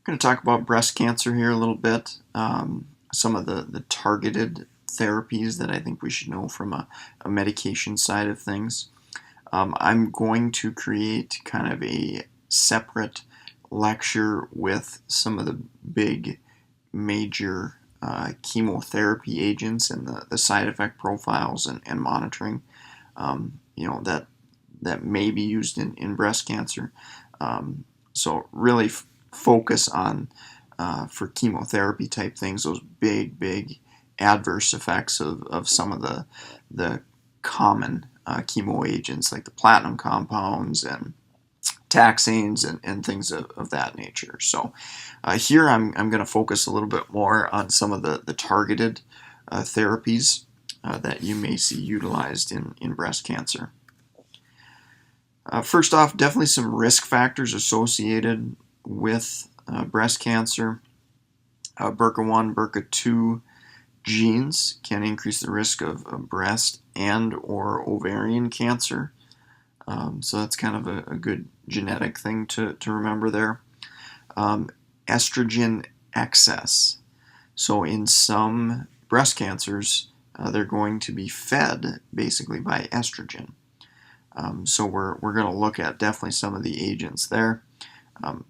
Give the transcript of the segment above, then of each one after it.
Going to talk about breast cancer here a little bit. Some of the targeted therapies that I think we should know from a medication side of things. I'm going to create kind of a separate lecture with some of the big major chemotherapy agents and the side effect profiles and monitoring that may be used in breast cancer. So really focus on for chemotherapy type things, those big adverse effects of some of the common chemo agents like the platinum compounds and taxanes and things of that nature. So here I'm going to focus a little bit more on some of the targeted therapies that you may see utilized in breast cancer. First off, definitely some risk factors associated with breast cancer. BRCA1, BRCA2 genes can increase the risk of breast and or ovarian cancer. So that's kind of a good genetic thing to remember there. Estrogen excess. So in some breast cancers, they're going to be fed basically by estrogen. So we're going to look at definitely some of the agents there.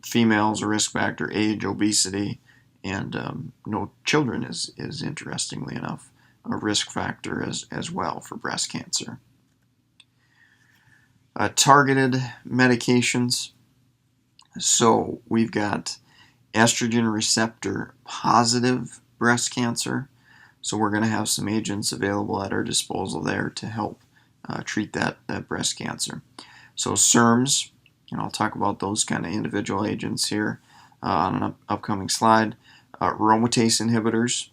Females, a risk factor, age, obesity, and no children is interestingly enough a risk factor as well for breast cancer. Targeted medications. So we've got estrogen receptor positive breast cancer. So we're going to have some agents available at our disposal there to help treat that breast cancer. So SERMs, and I'll talk about those kind of individual agents here on an upcoming slide. Aromatase inhibitors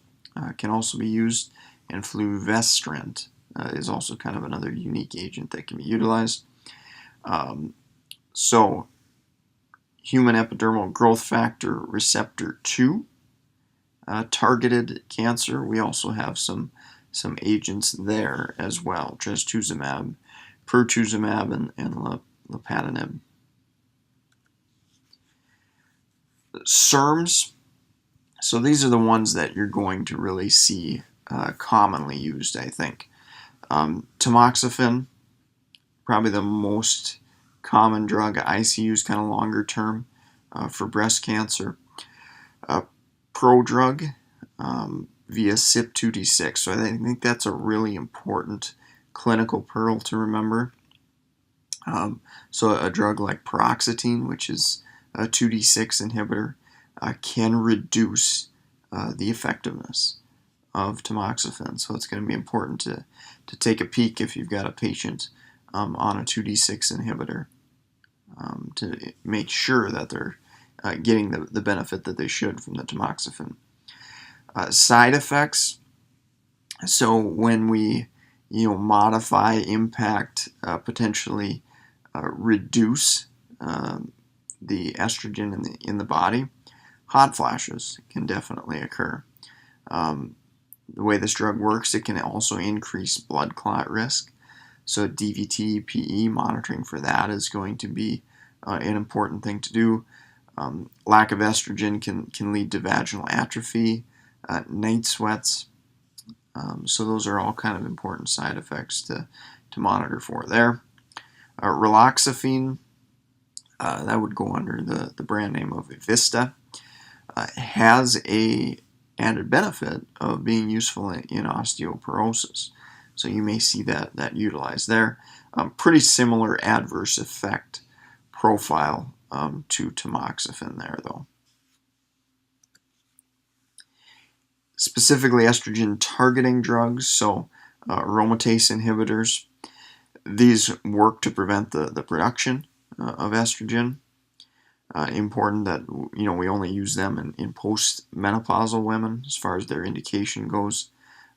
can also be used, and fulvestrant is also kind of another unique agent that can be utilized. So human epidermal growth factor receptor 2 targeted cancer, we also have some agents there as well: trastuzumab, pertuzumab, and lapatinib. SERMs, so these are the ones that you're going to really see commonly used, I think. Tamoxifen, probably the most common drug I see used kind of longer term for breast cancer. Prodrug via CYP2D6. So I think that's a really important clinical pearl to remember. So a drug like paroxetine, which is a 2D6 inhibitor, can reduce the effectiveness of tamoxifen. So it's going to be important to take a peek if you've got a patient on a 2D6 inhibitor to make sure that they're getting the benefit that they should from the tamoxifen. Side effects. So when we modify, impact, potentially reduce the estrogen in the body, hot flashes can definitely occur. The way this drug works, it can also increase blood clot risk. So DVT, PE monitoring for that is going to be an important thing to do. Lack of estrogen can lead to vaginal atrophy, night sweats. So those are all kind of important side effects to monitor for there. Raloxifene, that would go under the brand name of Evista, has a added benefit of being useful in osteoporosis. So you may see that utilized there. Pretty similar adverse effect profile to tamoxifen there, though. Specifically estrogen targeting drugs, so aromatase inhibitors. These work to prevent the production of estrogen. Important that we only use them in post-menopausal women as far as their indication goes.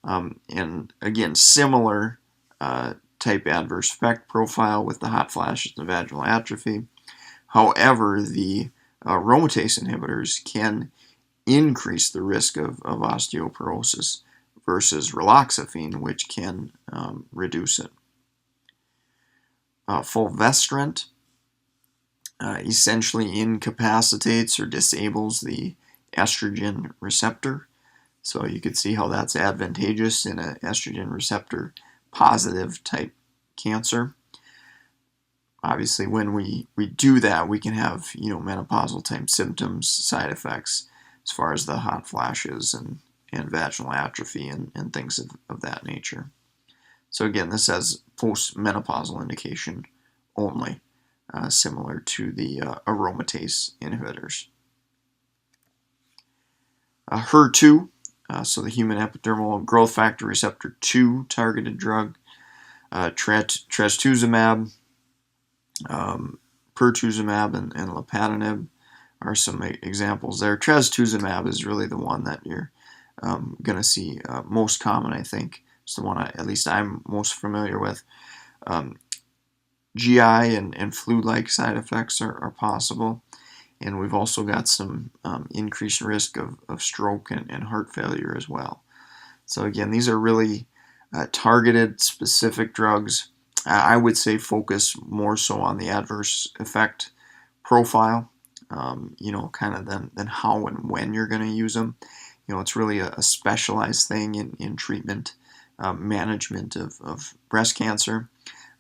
And again, similar type adverse effect profile with the hot flashes and the vaginal atrophy. However, the aromatase inhibitors can increase the risk of osteoporosis versus raloxifene, which can reduce it. Fulvestrant essentially incapacitates or disables the estrogen receptor. So you can see how that's advantageous in an estrogen receptor positive type cancer. Obviously, when we do that, we can have menopausal type symptoms, side effects, as far as the hot flashes and vaginal atrophy and things of that nature. So again, this has post-menopausal indication only, similar to the aromatase inhibitors. HER2, so the human epidermal growth factor receptor 2 targeted drug, trastuzumab, pertuzumab, and lapatinib are some examples there. Trastuzumab is really the one that you're going to see most common, I think. It's the one at least I'm most familiar with. GI and flu-like side effects are possible. And we've also got some increased risk of stroke and heart failure as well. So again, these are really targeted, specific drugs. I would say focus more so on the adverse effect profile, kind of than how and when you're going to use them. It's really a specialized thing in treatment, management of breast cancer.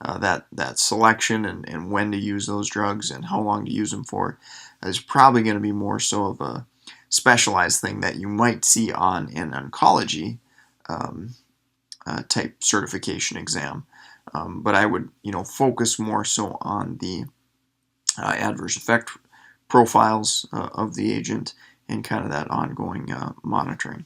That selection and when to use those drugs and how long to use them for is probably going to be more so of a specialized thing that you might see on an oncology type certification exam. But I would focus more so on the adverse effect profiles of the agent and kind of that ongoing monitoring.